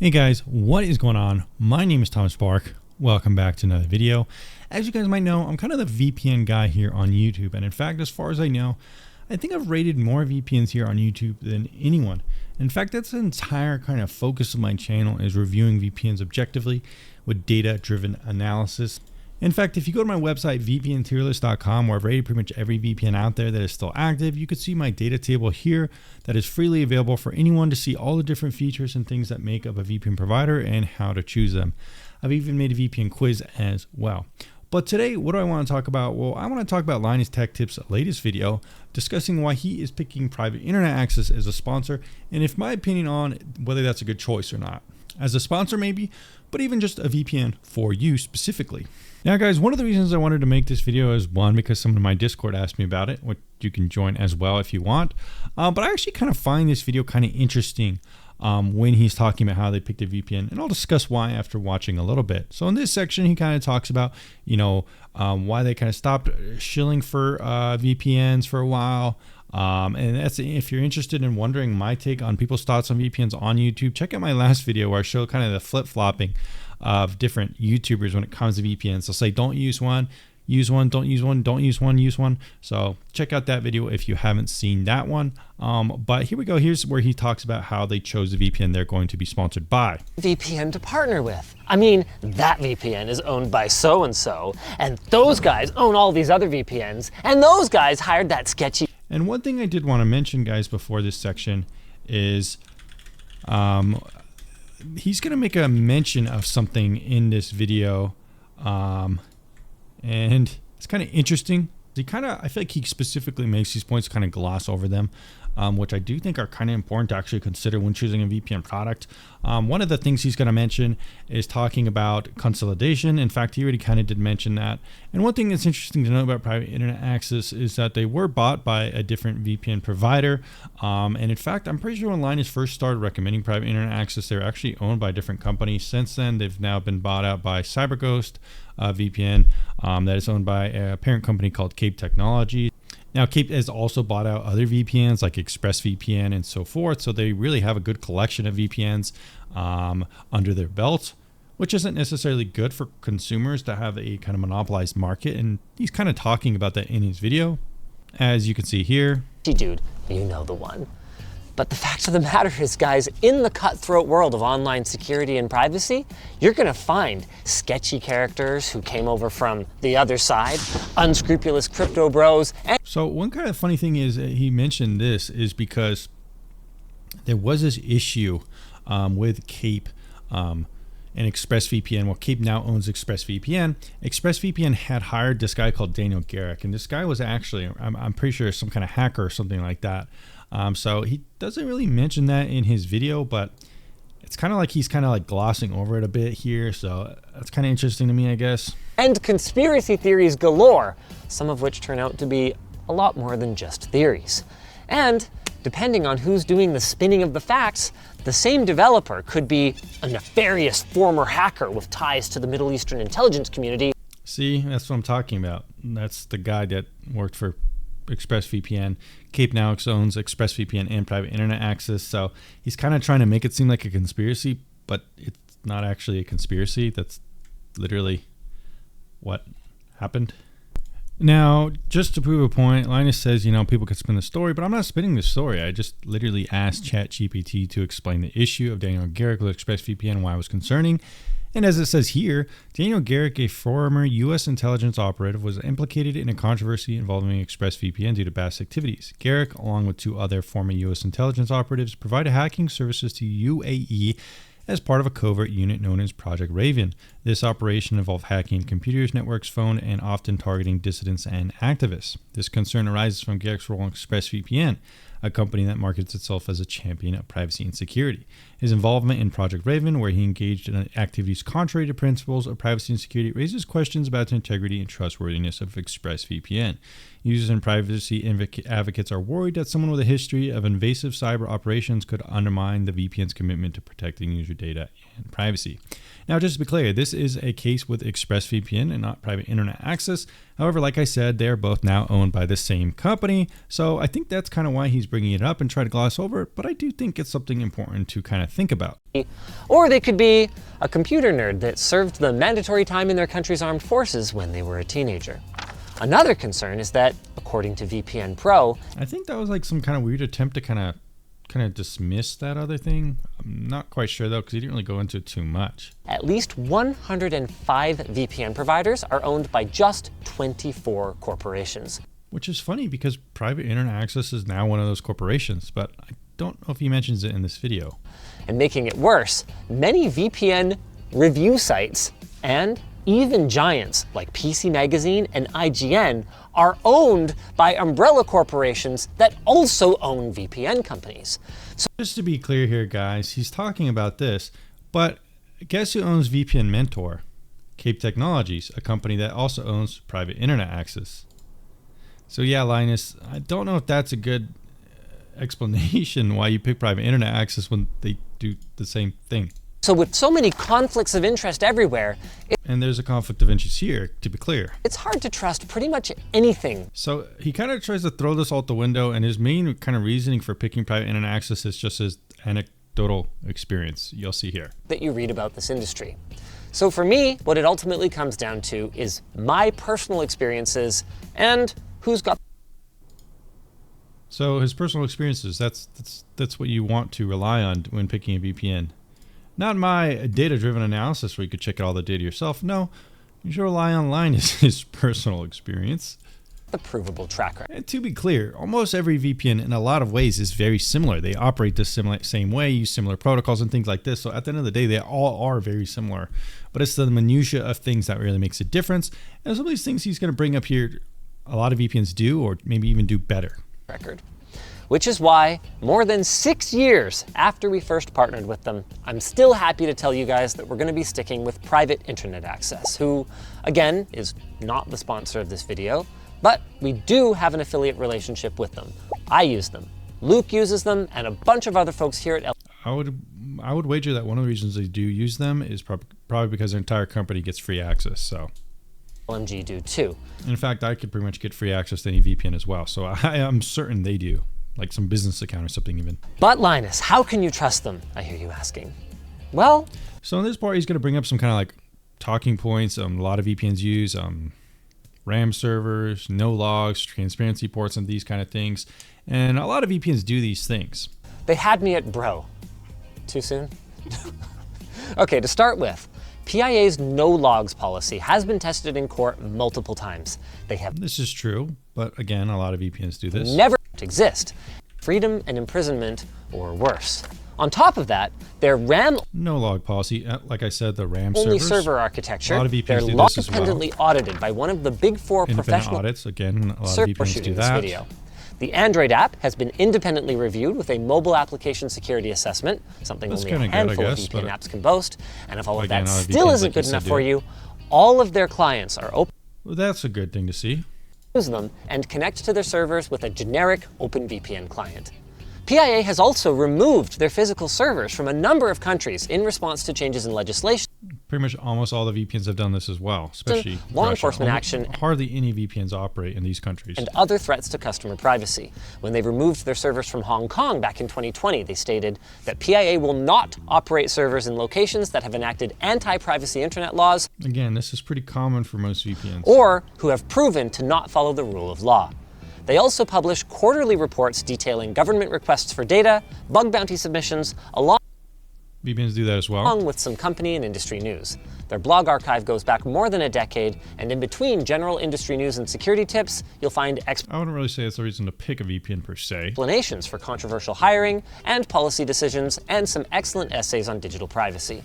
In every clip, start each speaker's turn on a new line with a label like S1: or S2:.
S1: Hey guys, what is going on? My name is Thomas Bark. Welcome back to another video. As you guys might know, I'm kind of the VPN guy here on YouTube. And in fact, as far as I know, I think I've rated more VPNs here on YouTube than anyone. In fact, that's the entire kind of focus of my channel, is reviewing VPNs objectively with data-driven analysis. In fact, if you go to my website, vpntierlist.com, where I've rated pretty much every VPN out there that is still active, you could see my data table here that is freely available for anyone to see all the different features and things that make up a VPN provider and how to choose them. I've even made a VPN quiz as well. But today, what do I want to talk about? Well, I want to talk about Linus Tech Tips' latest video discussing why he is picking private internet access as a sponsor, and if my opinion on whether that's a good choice or not. As a sponsor maybe, but even just a VPN for you specifically. Now guys, one of the reasons I wanted to make this video is one, because someone in my Discord asked me about it, which you can join as well if you want. But I actually kind of find this video kind of interesting when he's talking about how they picked a VPN, and I'll discuss why after watching a little bit. So in this section, he kind of talks about, why they kind of stopped shilling for VPNs for a while. And that's, if you're interested in wondering my take on people's thoughts on VPNs on YouTube, check out my last video where I show kind of the flip-flopping of different YouTubers when it comes to VPNs. They'll say, don't use one, use one, don't use one, don't use one, use one. So check out that video if you haven't seen that one. But here we go. Here's where he talks about how they chose the VPN they're going to be sponsored by.
S2: VPN to partner with. I mean, that VPN is owned by so-and-so, and those guys own all these other VPNs, and those guys hired that sketchy.
S1: And one thing I did want to mention, guys, before this section is he's going to make a mention of something in this video, and it's kind of interesting. I feel like he specifically makes these points, kind of gloss over them, which I do think are kind of important to actually consider when choosing a VPN product. One of the things he's going to mention is talking about consolidation. In fact, he already kind of did mention that. And one thing that's interesting to know about private internet access is that they were bought by a different VPN provider. And in fact, I'm pretty sure when Linus first started recommending private internet access, they were actually owned by a different company. Since then, they've now been bought out by CyberGhost VPN, that is owned by a parent company called Cape Technology. Now, Cape has also bought out other VPNs like ExpressVPN and so forth, so they really have a good collection of VPNs under their belt, which isn't necessarily good for consumers to have a kind of monopolized market, and he's kind of talking about that in his video, as you can see here.
S2: Dude, you know the one. But the fact of the matter is, guys, in the cutthroat world of online security and privacy, you're gonna find sketchy characters who came over from the other side, unscrupulous crypto bros.
S1: So one kind of funny thing is he mentioned this is because there was this issue with Cape and ExpressVPN. Well, Cape now owns ExpressVPN. ExpressVPN had hired this guy called Daniel Garrick, and this guy was actually, I'm pretty sure, some kind of hacker or something like that. So he doesn't really mention that in his video, but it's kind of like he's kind of like glossing over it a bit here. So that's kind of interesting to me, I guess.
S2: And conspiracy theories galore, some of which turn out to be a lot more than just theories. And depending on who's doing the spinning of the facts, the same developer could be a nefarious former hacker with ties to the Middle Eastern intelligence community.
S1: See, that's what I'm talking about. That's the guy that worked for ExpressVPN. Cape now owns ExpressVPN and private internet access, so he's kind of trying to make it seem like a conspiracy, but it's not actually a conspiracy. That's literally what happened. Now, just to prove a point, Linus says, people could spin the story, but I'm not spinning the story. I just literally asked ChatGPT to explain the issue of Daniel Garrick with ExpressVPN, why it was concerning. And as it says here, Daniel Garrick, a former U.S. intelligence operative, was implicated in a controversy involving ExpressVPN due to past activities. Garrick, along with two other former U.S. intelligence operatives, provided hacking services to UAE as part of a covert unit known as Project Raven. This operation involved hacking computers, networks, phone, and often targeting dissidents and activists. This concern arises from Garrick's role in ExpressVPN, a company that markets itself as a champion of privacy and security. His involvement in Project Raven, where he engaged in activities contrary to principles of privacy and security, raises questions about the integrity and trustworthiness of ExpressVPN. Users and privacy advocates are worried that someone with a history of invasive cyber operations could undermine the VPN's commitment to protecting user data and privacy. Now, just to be clear, this is a case with ExpressVPN and not private internet access. However, like I said, they're both now owned by the same company. So I think that's kind of why he's bringing it up and try to gloss over it. But I do think it's something important to kind of might think about.
S2: Or they could be a computer nerd that served the mandatory time in their country's armed forces when they were a teenager. Another concern is that, according to VPN Pro,
S1: I think that was like some kind of weird attempt to kind of dismiss that other thing. I'm not quite sure though, because he didn't really go into it too much.
S2: at least 105 VPN providers are owned by just 24 corporations.
S1: Which is funny because private internet access is now one of those corporations, but I don't know if he mentions it in this video.
S2: And making it worse, many VPN review sites and even giants like PC Magazine and IGN are owned by umbrella corporations that also own VPN companies. So
S1: just to be clear here, guys, he's talking about this, but guess who owns VPN Mentor? Cape Technologies, a company that also owns private internet access. So yeah, Linus, I don't know if that's a good explanation why you pick private internet access when they do the same thing.
S2: So with so many conflicts of interest everywhere,
S1: and there's a conflict of interest here, to be clear.
S2: It's hard to trust pretty much anything.
S1: So he kind of tries to throw this out the window, and his main kind of reasoning for picking private internet access is just his anecdotal experience. You'll see here.
S2: That you read about this industry. So for me, what it ultimately comes down to is my personal experiences and who's got.
S1: So his personal experiences, that's what you want to rely on when picking a VPN. Not my data-driven analysis where you could check out all the data yourself. No, you should rely on Linus' personal experience.
S2: The provable track record.
S1: And to be clear, almost every VPN in a lot of ways is very similar. They operate the same way, use similar protocols and things like this. So at the end of the day, they all are very similar. But it's the minutia of things that really makes a difference. And some of these things he's going to bring up here, a lot of VPNs do, or maybe even do better.
S2: Record. Which is why, more than 6 years after we first partnered with them, I'm still happy to tell you guys that we're going to be sticking with Private Internet Access, who, again, is not the sponsor of this video, but we do have an affiliate relationship with them. I use them, Luke uses them, and a bunch of other folks here at
S1: I would wager that one of the reasons they do use them is probably because their entire company gets free access, so.
S2: LMG do too.
S1: In fact, I could pretty much get free access to any VPN as well, so I'm certain they do. Like some business account or something even.
S2: But Linus, how can you trust them? I hear you asking. Well,
S1: so in this part, he's going to bring up some kind of like talking points. A lot of VPNs use RAM servers, no logs, transparency ports, and these kind of things. And a lot of VPNs do these things.
S2: They had me at bro. Too soon? Okay, to start with, PIA's no logs policy has been tested in court multiple times. They have.
S1: This is true, but again, a lot of VPNs do this.
S2: Never exist. Freedom and imprisonment, or worse. On top of that, their RAM
S1: no log policy, like I said, the RAM
S2: only
S1: servers.
S2: server architecture.
S1: A lot of VPNs
S2: they're
S1: do
S2: log
S1: this as well.
S2: independently audited by one of the big four professional
S1: audits. Again, a lot of VPNs do that.
S2: Video. The Android app has been independently reviewed with a mobile application security assessment, something
S1: That's
S2: only a
S1: good,
S2: handful
S1: I
S2: of
S1: guess,
S2: VPN apps can boast. And if all of
S1: again,
S2: that
S1: a lot of
S2: still
S1: VPNs,
S2: isn't
S1: like
S2: good
S1: you
S2: enough
S1: said,
S2: for
S1: do.
S2: you, all of their clients are open.
S1: Well, that's a good thing to see.
S2: Use them and connect to their servers with a generic OpenVPN client. PIA has also removed their physical servers from a number of countries in response to changes in legislation.
S1: Pretty much almost all the VPNs have done this as well, especially
S2: law
S1: Russia.
S2: enforcement action.
S1: Hardly any VPNs operate in these countries.
S2: And other threats to customer privacy. When they removed their servers from Hong Kong back in 2020, they stated that PIA will not operate servers in locations that have enacted anti-privacy internet laws.
S1: Again, this is pretty common for most VPNs.
S2: Or who have proven to not follow the rule of law. They also publish quarterly reports detailing government requests for data, bug bounty submissions, along
S1: VPNs do that as well.
S2: with some company and industry news. Their blog archive goes back more than a decade, and in between general industry news and security tips, you'll find
S1: I wouldn't really say it's a reason to pick a VPN per se.
S2: explanations for controversial hiring and policy decisions, and some excellent essays on digital privacy.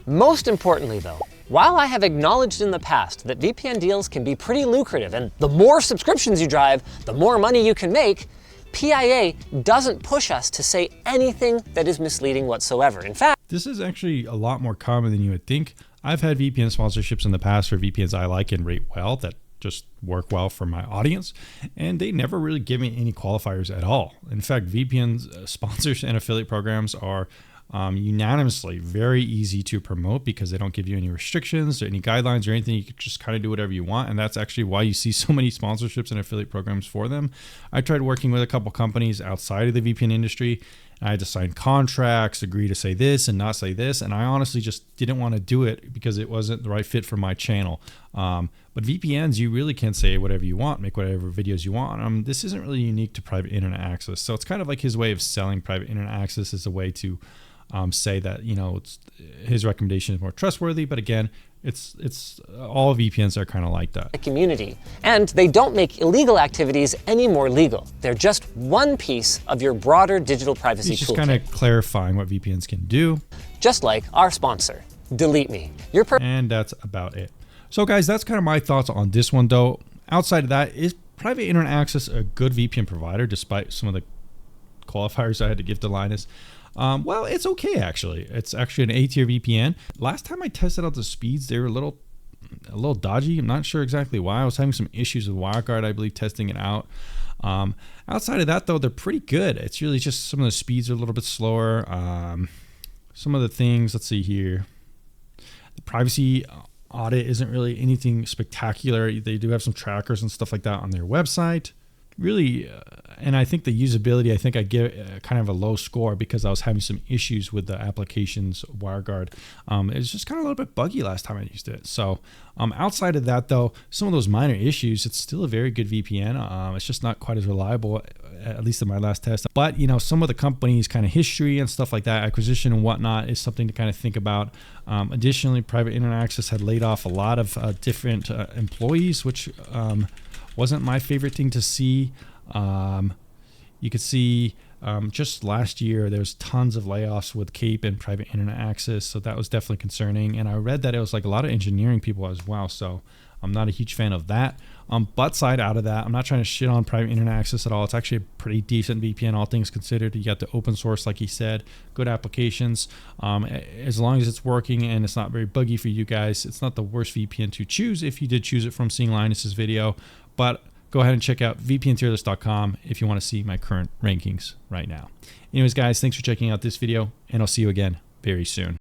S2: Most importantly though, while I have acknowledged in the past that VPN deals can be pretty lucrative, and the more subscriptions you drive, the more money you can make, PIA doesn't push us to say anything that is misleading whatsoever. In fact,
S1: this is actually a lot more common than you would think. I've had VPN sponsorships in the past for VPNs I like and rate well that just work well for my audience, and they never really give me any qualifiers at all. In fact, VPN sponsors and affiliate programs are unanimously very easy to promote because they don't give you any restrictions or any guidelines or anything. You can just kind of do whatever you want, and that's actually why you see so many sponsorships and affiliate programs for them. I tried working with a couple companies outside of the VPN industry, I had to sign contracts, agree to say this and not say this. And I honestly just didn't want to do it because it wasn't the right fit for my channel. But VPNs, you really can say whatever you want, make whatever videos you want. This isn't really unique to private internet access. So it's kind of like his way of selling private internet access as a way to say that, you know, his recommendation is more trustworthy. But again, it's all VPNs are kind of like that.
S2: Community. And they don't make illegal activities any more legal. They're just one piece of your broader digital privacy
S1: He's just
S2: toolkit.
S1: kind of clarifying what VPNs can do.
S2: Just like our sponsor, Delete Me.
S1: And that's about it. So guys, that's kind of my thoughts on this one though. Outside of that, is private internet access a good VPN provider despite some of the qualifiers I had to give to Linus? Well, it's okay actually. It's actually an A-tier VPN. Last time I tested out the speeds, they were a little dodgy. I'm not sure exactly why. I was having some issues with WireGuard, I believe, testing it out. Outside of that though, they're pretty good. It's really just some of the speeds are a little bit slower. Some of the things, let's see here. The privacy audit isn't really anything spectacular. They do have some trackers and stuff like that on their website. Really, and I think the usability, I think I give kind of a low score because I was having some issues with the application's WireGuard. It was just kind of a little bit buggy last time I used it. So outside of that though, some of those minor issues, it's still a very good VPN. It's just not quite as reliable, at least in my last test. But you know, some of the company's kind of history and stuff like that, acquisition and whatnot, is something to kind of think about. Additionally, private internet access had laid off a lot of different employees, which wasn't my favorite thing to see. You could see just last year there was tons of layoffs with Cape and private internet access, so that was definitely concerning. And I read that it was like a lot of engineering people as well, so I'm not a huge fan of that. But side out of that, I'm not trying to shit on private internet access at all. It's actually a pretty decent VPN, all things considered. You got the open source, like he said, good applications. As long as it's working and it's not very buggy for you guys, it's not the worst VPN to choose if you did choose it from seeing Linus's video. But go ahead and check out vpntierlist.com if you want to see my current rankings right now. Anyways, guys, thanks for checking out this video, and I'll see you again very soon.